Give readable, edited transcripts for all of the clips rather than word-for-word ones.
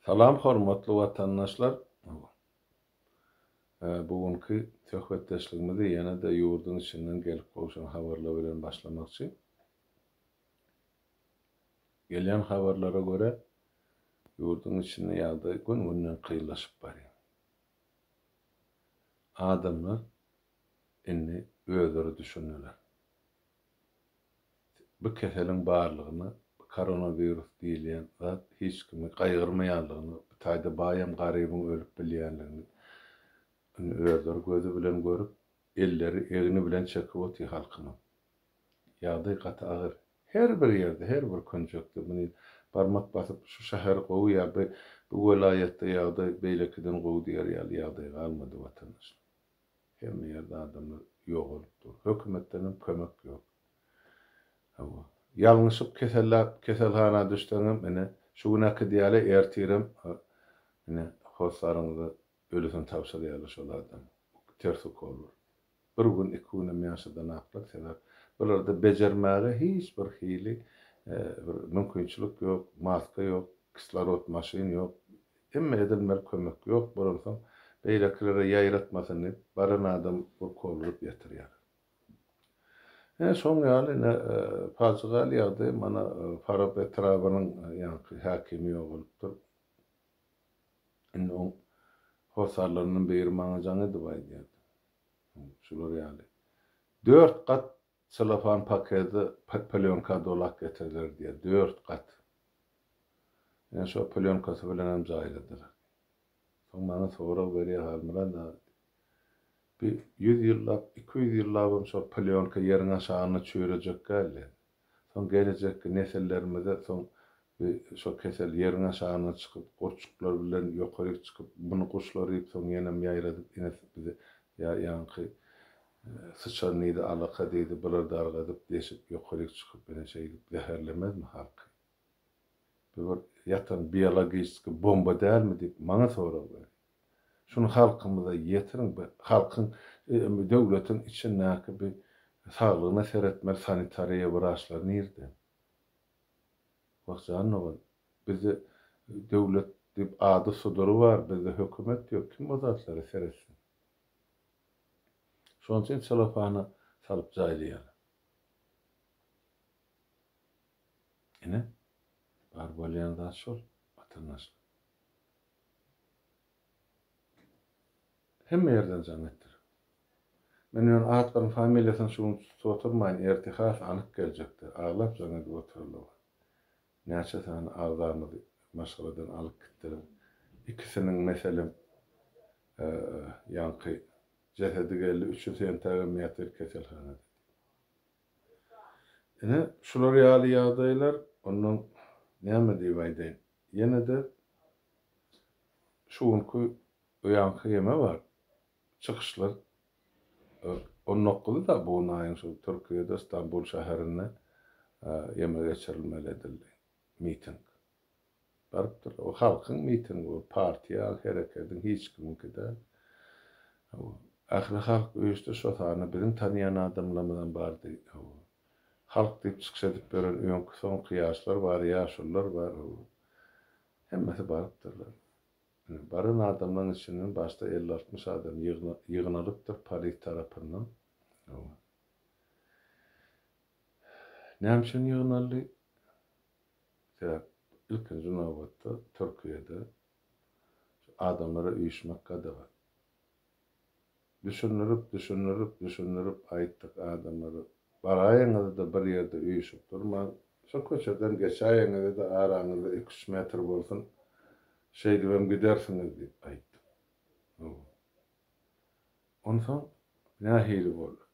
Salam hormatly watandaşlar. Bugünkü söhbetdeşligimizi ýene-de ýurdun içinden gelip bolşan habarlar bilen başlamakçy. Gelen habarlara göre ýurdun içinde ýagdaý gün-günden kıylaşyp barýar. Adamlar inni özleri düşünýärler. Bu keseliň barlygyny, koronavirus diýilen zat hiç kimi gaýgyrmaýanlygyny, taýda baýam garybyň ölüp bilýänligini özleri gözü bilen görüp, elleri egini bilen çekip oty halkyny. Ýagdaý gaty agyr. Her bir ýerde, her bir könçekde muny barmak basyp şu şäher gowy ýa-da bu welaýatda ýagdaý beýlekiden gowy diýer ýagdaý galmady watandaş. Hemme ýerde adamlar ýok bolupdy. Hökümetden kömek ýok. Ýalňyşyp keselhana düşseňem mene şu günäki diýale ertirem mene hoslaryňyzy ölüsini tapşyrýarlar şol adam. Tersik olur. Bir gün, iki gün ýaşadan aklak sebäp bularda bejermäge hiç bir hili bir mümkinçilik ýok, maska ýok, kislorod maşyn ýok. Emme edilmeli kömek ýok. Bolsa beýlekilere ýaýratmasyny baran adam bu kolup ýetirýär. Şoň ýaly paçygal ýagdaý mana Farab etrabynyň ýa-ni hakimi ýok bolupdyr. Indi o hosarlarynyň biri maňa jaňy diýdi. Şular ýaly. 4 kat selofan paketi plyonka dolak getirdiler diye 4 kat. Yani şu plyonkası bilen hem jaýladylar. Soň maňa sorak berýär halmyran da bir 100 ýyllap, 200 ýyllap şu plyonka ýerine aşagyna çöýrejek geldi. Soň gelecek nesillerimize soň şu kesel ýerine aşagyna çykyp, gorçuklar bilen ýokary çykyp, bunu guşlary soň ýene ýaýradyp bizi ýa-ýanky sıçanıydı, alakadıydı, bular dargadyp, deşip, ýokary çykyp, bene şey zäherlemezmi halk? Bu ýatan biologik bomba dälmi diýip maňa sorak berdi. Şunu halkymyza ýetirin, halkyň döwletiň içindäki bir saglygyna seretmeli sanitariýa wraçlar nirde? Bakjan ol. Bizi döwlet diýip ady sudury bar, bizde hökümet ýok. Kim bu zatlary seretsin? Şoň üçin selofana salyp jaýlaýar. Ene bar bolýan zat şol, watandaş. Hemme ýerden jaňetdir. Men ýa atlaryň familiýasyny şuň soturmaýyn, ertihas anyk geljekdir. Aglap jaňa oturulýar. Näçe sany agzamy maşgaladan alyp gitdiler. İkisiniň meselem ýanky cesedi geldi, 3 sentagym ýatyr keselhanada. Ene şular ýaly ýagdaýlar, onuň näme diýip aýdaýyn? Ýene-de şuňky ýanky ýeme bar. Çykyşlar onun okuly da bu aýyň şu Türkiýede İstanbul şäherine ýeme geçirilmeli edildi. Miting. Barıpdyr. O halkyň mitingi, o partiýa, hereketiň hiç kimki de ahly halk öýüşde şo sany biziň tanýan adamlarymyzdan bardy. Halk diýip çykyş edip beren öňkü soň kıýaşlar bar, ýaşullar bar. Hemmesi barıpdyrlar. Barın adamlaryň içinden başda 50-60 adam ýygnalypdyr polis tarapyndan. Näme üçin ýygnaly? İlkinji nowatda Türkiýede adamlara üýüşmek da bar. Düşünürüp aýtdyk adamlara. Baraýyňyz da bir ýerde üýüşip durma. Şo köçeden geçäýiňiz de araňyzda 2-3 metr bolsun. Şey diýem gidersiňiz diýip aýtdy. Ondan nähili boldy.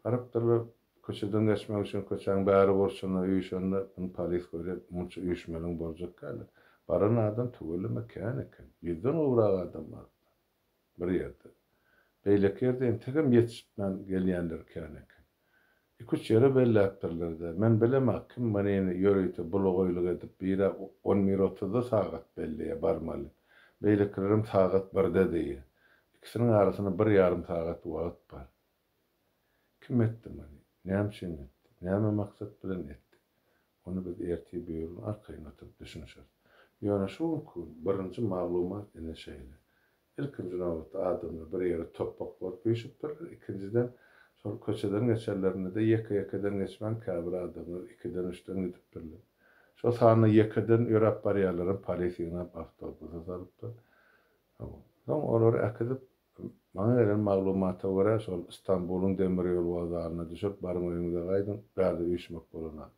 Barapdyrlar köçeden geçmek üçin köçäň bäri bolşunda üýüşende polis görýär, munça üýüşmeliň boljak geldi. Baran adam tügülme eken. Ýüzden uğrak adamlar. Bir ýerde. Beýlek ýerde tegem ýetişmän gelýänler eken. 2-3 ýere belläpdirler de. Men bilemek kim meni ýöreýte bulugoýluk edip bire 10 minutda sagat belliye barmaly. Beýleklerim sagat 1-de diýir. İkisiniň arasyna 1,5 sagat wagt bar. Kim etdi meni? Näme üçin etdi? Näme maksat bilen etdi? Onu biz erti böýürün arkaýyna oturup düşünýär. Ýöne şuňky birinji maglumat ene şeýle. İlkinji nowatda adamlar bir ýere toprak bolup ýeşipdir. İkinciden şol köçeden geçerlerinde de ýeke-ýekeden geçmän käbir adamlar 2-den 3-den gidipdirler. Şol sany ýekeden ýörep barýarlaryň polisiýaňa awtobusa salypdyr. Soň olar äkidip maňa gelen maglumata görä şol Istanbulyň demir ýol wagdalyna düşüp barmagyňyza gaýdym, bäze üýşmek bolanok.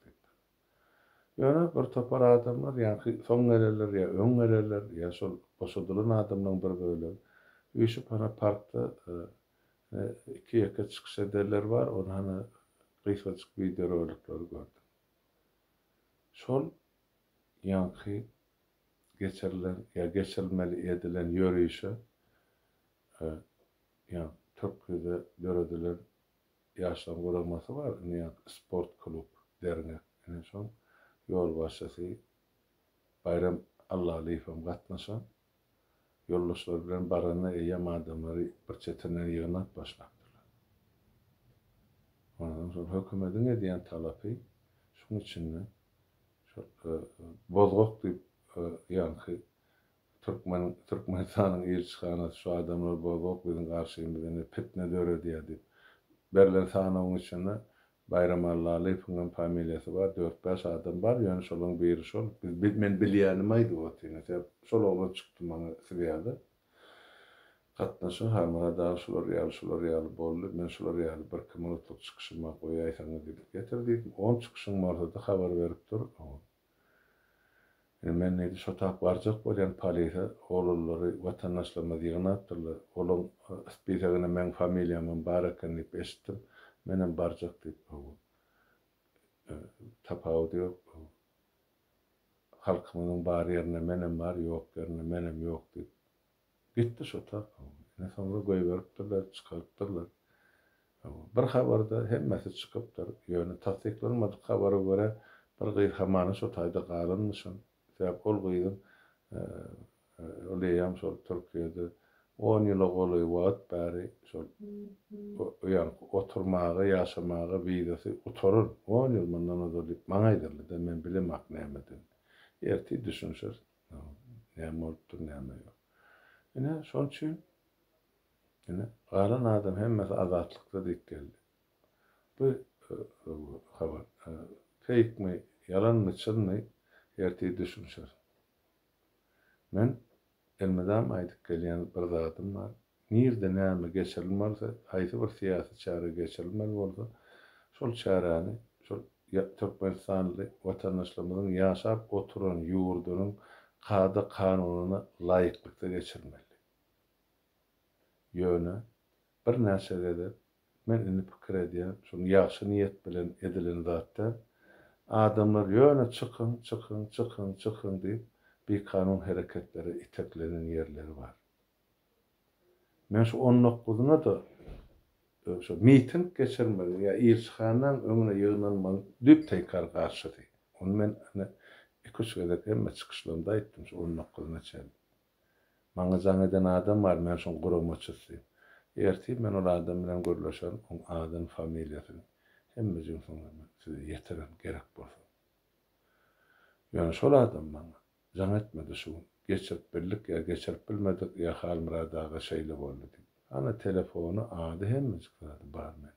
Ýöne bir topar adamlar ýa-ni soň gelerler ýa öň gelerler ýa şol boşadylan adamlaryň bir bölegi üýşüp hana parkda iki ýeke çykyş ederler bar, onu hana gysgaçyk videorolikleri gördüm. Şol ýa-ni geçirilen ýa geçirilmeli edilen ýörüýüşe ýa Türkiýede göredilen ýaşlan guramasy bar, ýa sport klub dernek. Ene şol ýol başçysy Bayram Allalypam gatnaşan ýollaşlar bilen barany eýem adamlary bir çetenden ýygnap başlapdylar. Ondan soň hökümetiň edýän talapy şuň üçin şol bozgok diýip ýa-ni Türkmenistanyň elçixanasy şu adamlar bozgok biziň garşymyzda fitne döredi diýip berilen sanawyň içinde Bayram Allalypyň familiýasy bar, 4-5 adam bar, ýöne şolaryň biri şol. Men bilýänim aýdy o tiňe. Şol olar çykdy maňa Sibirýada. Gatnaşyp harmana da şolar ýaly boldy. Men şolar ýaly bir minutluk çykyşyma goýaýsaňyz diýip getirdim. 10 çykyşyň barada habar berip dur. Men näde şo tap barjak bolýan polisiýa oğulları watandaşlarymyz ýygnapdyrlar. Olam spesagina men familiýamyň bar ekeni diýip eşitdim. Menem barjak diýip tapaw diýip halkymyň bar ýerine menem bar, ýok ýerine menem ýok diýip gitdi şo tap. Ne soňra goýberipdirler, çykarypdyrlar. Bir habarda hemmesi çykypdyr. Ýöne tasdiklenmedi habara görä bir gyýhamany şo taýda galynmyşyn. Sebäp ol gyýdym olýam şol Türkiýede 10 ýyla goly wagt bäri şol ýa oturmagy, ýaşamagy wizasy oturur. 10 ýyl mundan öňe maňa aýdyrly da men bilemek näme. Erti düşünşür. Näme bolupdyr, näme ýok. Ene şol üçin galan adam hemmesi azatlykda diýip geldi. Bu habar fake mi, yalanmy, çynmy erti düşünşür. Men elmedam aýdyp gelýän bir zatym bar. Nirde näme geçirilmeli, haýsy bir syýasy çara geçirilmeli bolsa, şol çarany şol Türkmenistanly watandaşlarymyzyň ýaşap oturan ýurdunyň kada kanunyna laýyklykda geçirmeli. Ýöne bir näçegede men indi pikir edýän, şol ýaşy niýet bilen edilen zatda adamlar ýöne çykyn diýip bir kanun hareketleri iteklenen yerleri var. Men şu 19'una da şu miting geçirmeli ya elçixananyň öňüne ýygnanmaly düp teýkar garşydy. Onu men 2-3 gezek hemme çykyşlarymda aýtdym şu 19'una çen. Maňa jaň eden adam bar, men şoň guramaçysy. Erti men ol adam bilen görleşen, o adam familiýasyny hemme jüňsüňe size ýetiren gerek bolsa. Ýöne şol adam maňa jaň etmedi şu geçirip bildik ya geçirip bilmedik ya hal muradaga şeýle boldy. Ana telefonu ady hemme çykdy bar men.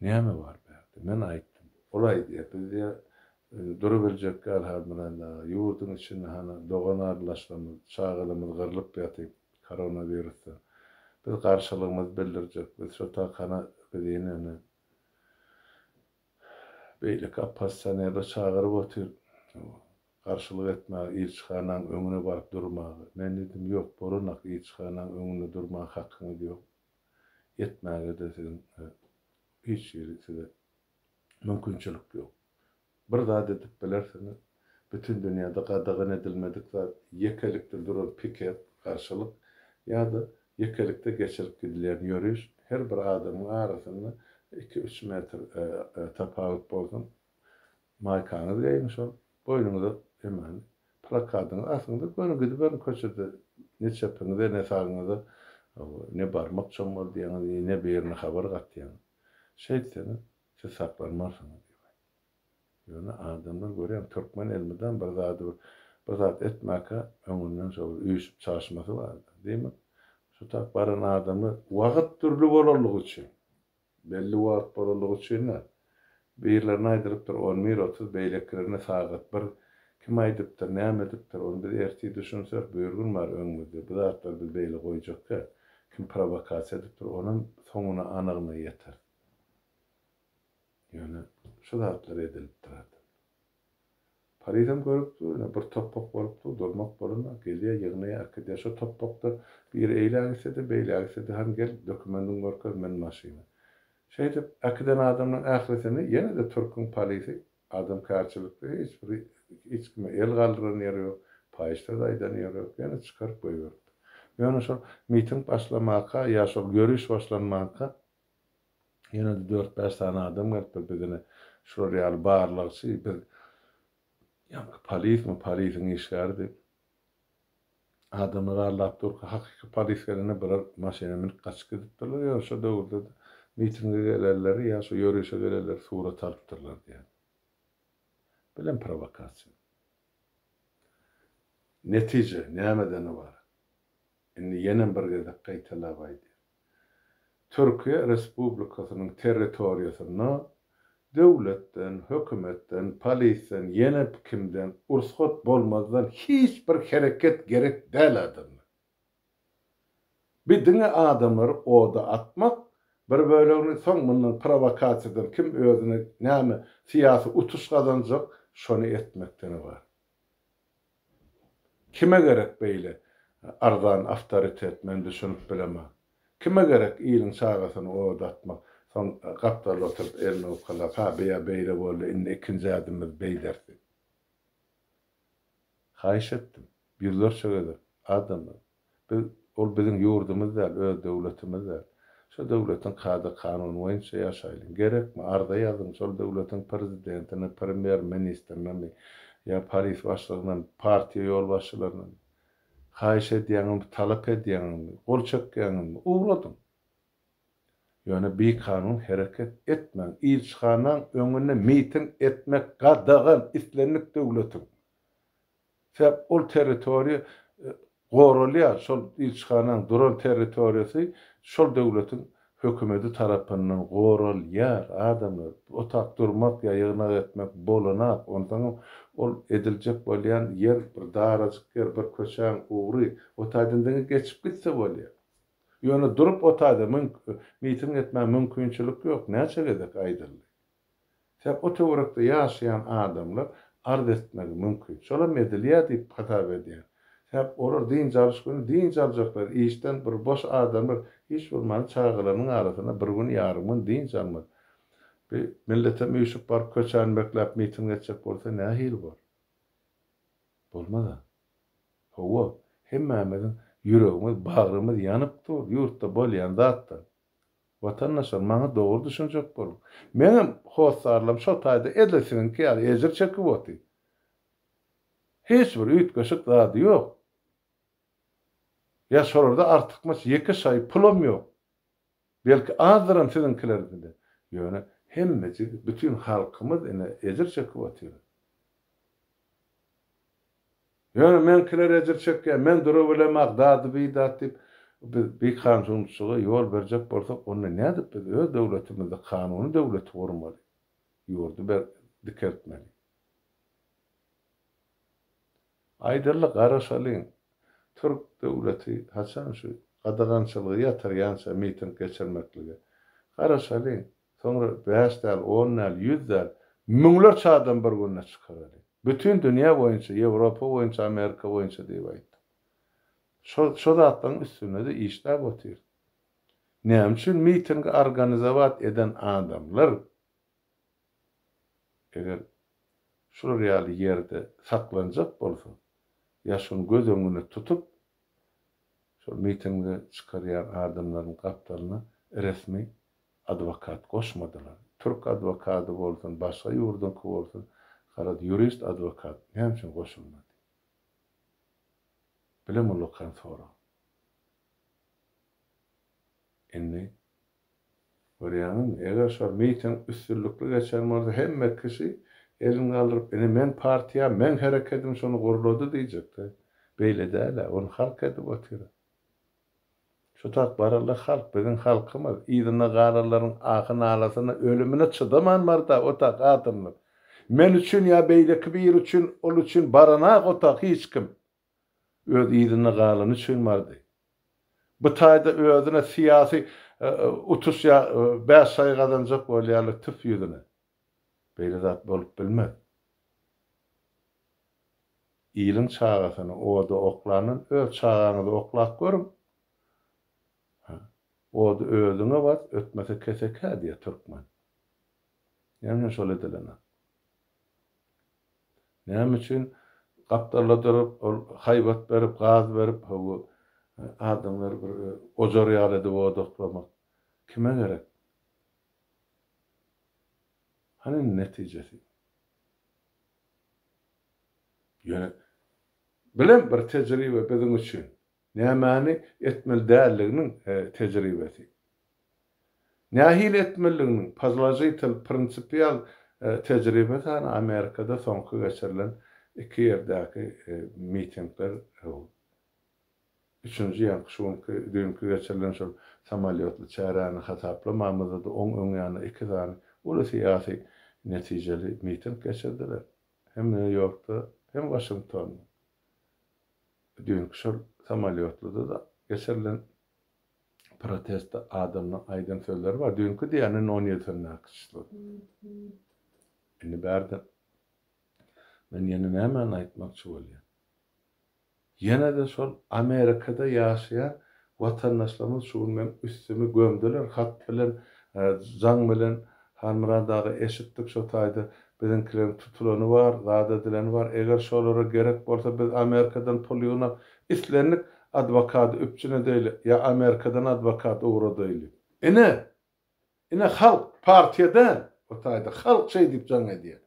Näme bar berdi? Men aýtdym. Olay diýip biz durup biljek gal hal murada ýurdun içinde hana dogan arlaşlamy, çağılymyz gyrylyp ýatyp koronavirusda. Biz garşylygymyz bildirjek. Biz şu takana birini beýle kapassanýa çağıryp otyr. Garşylyk etmäge, elçixananyň öňüne baryp durmagy. Men dedim ýok, boranak elçixananyň öňünde durmak hakkyňyz ýok. Etmäge de sizin hiç ýerinde mümkinçilik ýok. Bir zat edip bilersiniz, bütün dünýäde gadagyn edilmedik zat ýekelikde duran piket, garşylyk ýa-da ýekelikde geçirip gidilýän ýörüş her bir adamyň arasynda 2-3 metr tapawut bolsun. Maýkanyz ýaýyn şol boýnuňyza hemen plakatyň aslynda göni gidip ben köçede ne çepinize ne sagyňyza ne barmak çomar diýen ne berine habar gatýan. Şeýdeni siz saklanmarsyňyz diýip. Ýöne adamlar görýän Türkmen elmiden bir zat etmäke öňünden şol üýşüp çaşmasy bar, diými? Şu tak baran adamy wagt türlü bolarlygy üçin, belli wagt bolarlygy üçin birlerini aýdyrypdyr 11-30 beýleklerine sagat bir kim aýdypdyr, näme edipdir, onu bir erti düşünsek böýürgün bar öňümizde. Bu zatlar biz beýle goýjak kim provokasiýa edipdir, onun soňuna anygyna ýeter. Ýöne şu zatlar edilipdir. Parizam görüpdi, bir topok bolupdy, durmak bolana, gelýär ýygnaýa akdy şu topokda bir eýlägisede, beýlägisede hem gel dokumentin görkez men maşyna. Şeýdip akdan adamdan ähresini ýene de Türkün polisi adam karşılykly hiç kime el galdyran ýeri ýok, paýşda aýdan ýeri ýok, ýene çykaryp goýýar. Ýöne şol miting başlamaka ýa şol görüş başlanmaka ýene de 4-5 tane adam gelip bizine şol ýaly barlygy bir polisiň işgärdi. Adamlar allap dur, hakyky polislerine bir maşyna minip gaçyp gidipdirler, ýa şo döwürde mitinge gelenleri ýa şo ýörüşe gelenler surat alypdyrlar diýen. Bilen provokasiýa. Netije nämeden bar? Indi ýene bir gezek gaýtalap aýdy. Türkiýe Respublikasynyň territoriýasyna döwletden, hökümetden, polisen, ýene kimden ursat bolmazdan hiç bir hereket gerek däl adamlar. Bir diňe adamlary oda atmak, bir bölegini soň bundan provokasiýadan kim özüne näme siýasy utuş gazanjak, şonu etmekden bar. Kime gerek beýle arzan awtoritet men düşünüp bilemem. Kime gerek ýylyň çagasyny oda atmak? Son kaptarlar oturup eline okala, beýle boldy, indi ikinji adymyz beýderdi. Haýyş etdim, ýyllarça gezek adamlar. Ol biziň ýurdumyz däl, öz döwletimiz däl. Şo döwletiň kada kanuny boýunça ýaşaýly. Gerekmi? Arda ýazyn, şol döwletiň prezidentini, premier ministrini, ýa Paris başlygynyň, partiýa ýolbaşçylaryny haýyş edýäňmi, talap edýäňmi, gol çekýäňmi, uğradym. Ýöne bir kanun hereket etmeň, ilçhanaň öňünde miting etmek gadagan islenlik döwletiň. Sebäp ol territoriýa goralýar, şol ilçhanaň duran territoriýasy şol döwletiň hökümeti tarapyndan goralýar. Adamlar otak durmak ýa ýygnak etmek bolanak, ondan ol ediljek bolýan ýer bir darajyk ýer, bir köçäň ugry, otadyndan geçip gitse bolýar. Ýöne durup otada miting etmä mümkinçilik ýok. Näçe gezek aýdyldy. Sebäp o töwerekde ýaşaýan adamlar arz etmegi mümkin. Şola medilýär diýip hatap edýär. Sebäp olar din jaryşgyny din jarjaklar, işden bir boş adamlar hiç bolmany çağılarynyň arasyna bir gün ýarym din jarmak. Bir millete müýşüp bar köçän beklep miting etjek bolsa nähil bar? Bolmaz. Howa hemmemiziň yüreğimiz, bağrımız yanıp dur. Yurtta bolýan zatda. Vatandaşlar maňa dogry düşünjek bolun. Menim hosarlym şo taýda edilsin ki, ejir çekip oty. Hiç bir üýtgeşik zady ýok. Ya şorada artykmys 2 şaý pulum ýok. Belki azdyram sizinkilerinde. Ýöne hemmesi, bütün halkymyz ene ejir çekip otýar. Ýöne men kiler ejir çekýär, men durup bilemek, dady bidat diýip bir kanunçyga ýol berjek bolsak, onu nädip biz öz döwletimizde kanuny döwlet gormaly. Ýurdu ber dikertmeli. Aýdyrly garaşalyň Türk döwleti haçan şu gadagançylygy ýatarýança miting geçirmekligi. Garaşalyň soňra 5 däl, 10 däl, 100 däl, müňlerçe adam bir günde çykardy. Bütün dünýä boýunça, Ýewropa boýunça, Amerika boýunça diýip aýtdy. Şo zatlaryň üstüne de işler otýar. Näme üçin miting organizowat eden adamlar eger şu real ýerde saklanjak bolsa, ýa şonu göz öňüne tutup şol mitingde çykarýan adamlaryň gapdalyna resmi adwokat goşmadylar. Türk adwokaty bolsun, başga ýurdunky bolsun, garady jurist adwokat näme üçin goşulmady? Bilem ulukan sonra. Indi görýäňiz, eger şol miting üstünlükli geçen bolsa hemme kişi elini kaldırıp men partiya, men hareketim şonu gurulady diýjekdi. Beýle däl, onu halk edip otyr. Şu tak baralda halk, bizim halkymyz, ýygyna garalaryň ahyny alasyna ölümine çıdaman barda o tak adamlar. Men üçin ya beýleki bir üçin, ol üçin baranak o tak hiç kim. Öz ýygyna galany üçin bardy. Bu taýda özüne siyasi utuş ya bäş saý kazanjak bolýarly tüp ýüzüne. Beýle zat bolup bilmez. İýiliň çağasyny oda oklanyn, öz çağaňyzy oklap görüm. Oda özüňe bas, ötmese kesek diýe türkmen. Ýani şol edilen. Näme üçin gapdarladyryp, ol haýbat berip, gaz berip, bu adamlar bir ojar ýaly edip oda oklamak. Kime gerek? Hani netijesi? Yani bilen bir tecrübe bizim için. Nämäni etmeli dälliginiň tejribesi. Nähil etmeliliginiň pozulajital prinsipial tejribesi Amerikada soňky geçirilen iki ýerdäki mitingler, üçüncü ýa şonky dünkü geçirilen şol samalyotly çäräni hataplamamyzda oň ýany iki tane ulu siyasi netijeli miting geçirdiler. Hem New York'ta hem Washington'da. Dünkü şol samalyotluda da geçirilen protesta adamla aydın sözleri var. Dünkü diýänin 17 nakışlı. Indi berdi. Men ýene näme aýtmakçy bolýar? Ýene de şol Amerikada ýaşaýan watandaşlarymyz şuň men üstümi gömdiler. Hat bilen, jaň bilen hamradagy eşitdik şo taýda bizimkilerin tutulany bar, zat edileni bar. Eger şolara gerek bolsa biz Amerikadan pul ýygnap islenlik advokat öpçüne değil ya Amerikadan advokat uğra değil. Ine halk partiyadan o taýda halk şey diýip jaň edýär.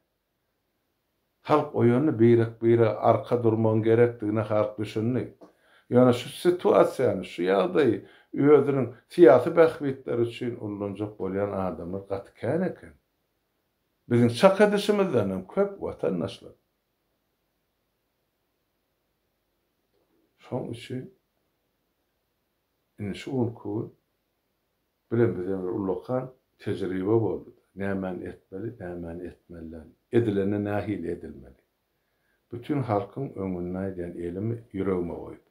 Halk o ýöne bire arka durman gerekdigine halk düşünýär. Ýöne şu situasiýany, şu ýagdaýy özüniň siyasi bähbitleri üçin ullanjak bolýan adamlar gatykän eken. Bizim çak edişimizden hem köp vatandaşlar. Şoň üçin şu ulku bilen bize ullakan tecrübe boldy. Nämen etmeli, nämen etmeli. Edilene nahil edilmeli. Bütün halkın öňüne ýen elimi yüreğime goýup.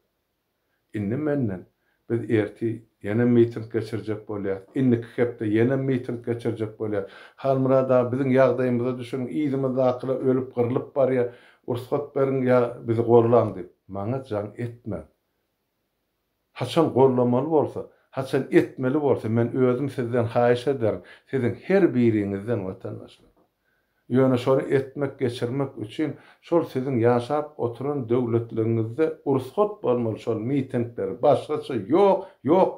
Indi menden biz erti ýene miting geçirjek bolýar. Indi hepde ýene miting geçirjek bolýar. Halmyrada biziň ýagdaýymyza düşün, ýygymy dakyla ölüp gyrylyp barýar. Ursat beriň ýa bizi gorlan diýip. Maňa jaň etme. Haçan gorlamaly bolsa, haçan etmeli bolsa, men özüm sizden haýyş ederim. Siziň her biriňizden watandaşlar. Ýöne şonu etmek, geçirmek üçin şol siziň ýaşap oturan döwletligiňizde ursat bolmaly şol mitingler, başgaça ýok,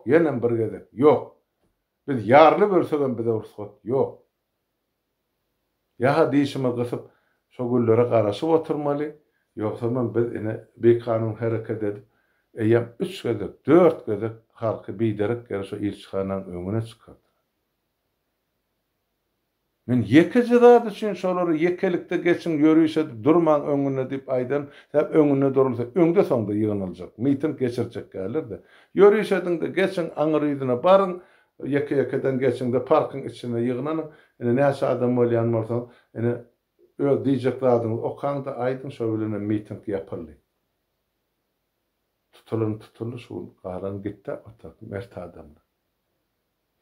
ýene bir gezek, ýok. Biz ýarly bölsegem bize ursat ýok. Ýa diýişime gysyp şo güllere garaşyp oturmaly, ýoksa men biz ine bekanun hereket edip eýem 3 gezek, 4 gezek halky biderek geri şo ilçihanaň öňüne çykar. Men ýekeje zat üçin şolary ýekelikde geçin ýörüş edip durmaň öňüne diýip aýdan, hep öňüne durulsa, öňde soňda ýygynaljak, miting geçirjek gelirdi. Ýörüş edinde geçin aňyrydyna barın, ýeke-ýekeden geçinde parkyň içine ýygnanyň, ene näçe adam bolýan bolsa, ene öň diýjek zadyňyz okanda aýdyn şo bilen miting ýapyldy. Tutulur şu garan gitdi otak mert adamlar.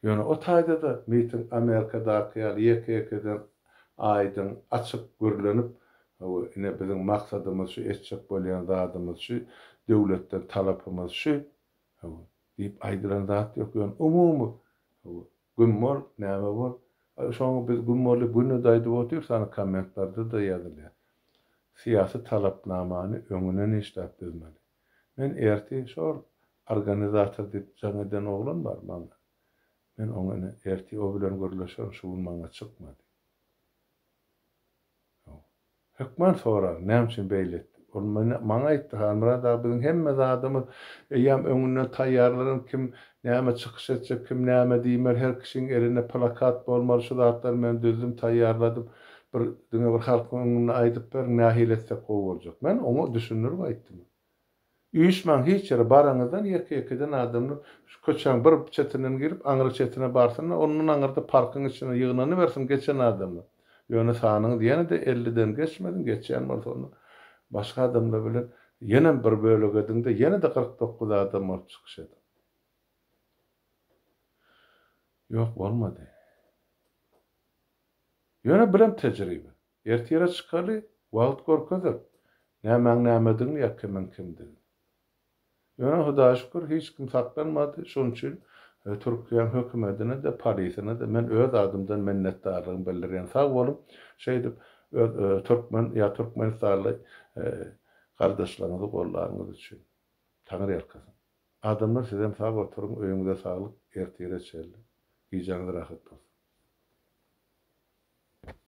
Ýöne o taýda da miting Amerikadaky ýaly ýeke-ýekeden aýdyn açyk görlenip, ine biziň maksadymyz şu etjek bolýan zadymyz şu, döwletden talapymyz şu diýip aýdylan zat ýok. Ýöne umumy gümmol näme bol? Şoňa biz gümmoli günnü daýdyp oturýar, kommentlarda da ýazylýar. Siyasi talapnamany öňüne işläp bizmeli. Men erti şol organizator diýip jaň eden oglan bar maňa. Men oňa erti o bilen görleşen şu maňa çykmady. Hökmen sorar, näme üçin beýletdi? Ol maňa aýtdy, hamrada biziň hemme zadymyz ýam öňüne taýýarlarym kim näme çykyş etjek, kim näme diýmer, her kişiň eline plakat bolmaly, şu zatlar men düzdüm taýýarladym. bir düňe bir halkyny aýdyp ber, nähil etsek gowy boljak. Men oňa düşünürip aýtdym. Üýşmäň hiç ýere baraňyzdan ýeke-ýekeden adamlar şu köçäň bir çetinden girip aňry çetine barsyň, onuň aňyrda parkyň içine ýygnany bersin geçen adamlar. Ýöne sanyň diýene de 50'den geçmedin, geçýän bolsa onu başga adamlar bilen ýene bir bölegedinde ýene de 49 adam bolup çykýar. Ýok bolmady. Ýöne bilen tejribe. Ertire çykaly, wagt gorkazak. Nämäň nämedin ýakyman kimdi? Ýöne Hudaýa şükür hiç kim saklanmady. Şoň üçin Türkiýe hökümetine de polisine de men öz adymdan minnetdarlygym bildirýän. Sag bolup şeýdip Türkmen ýa Türkmenistanly gardaşlaryňyzy gollaryňyz üçin. Taňyr ýarkasyn. Adamlar sizem sag oturuň, öýüňize saglyk, ertire çeldi. Gijaňyz rahat bolsun.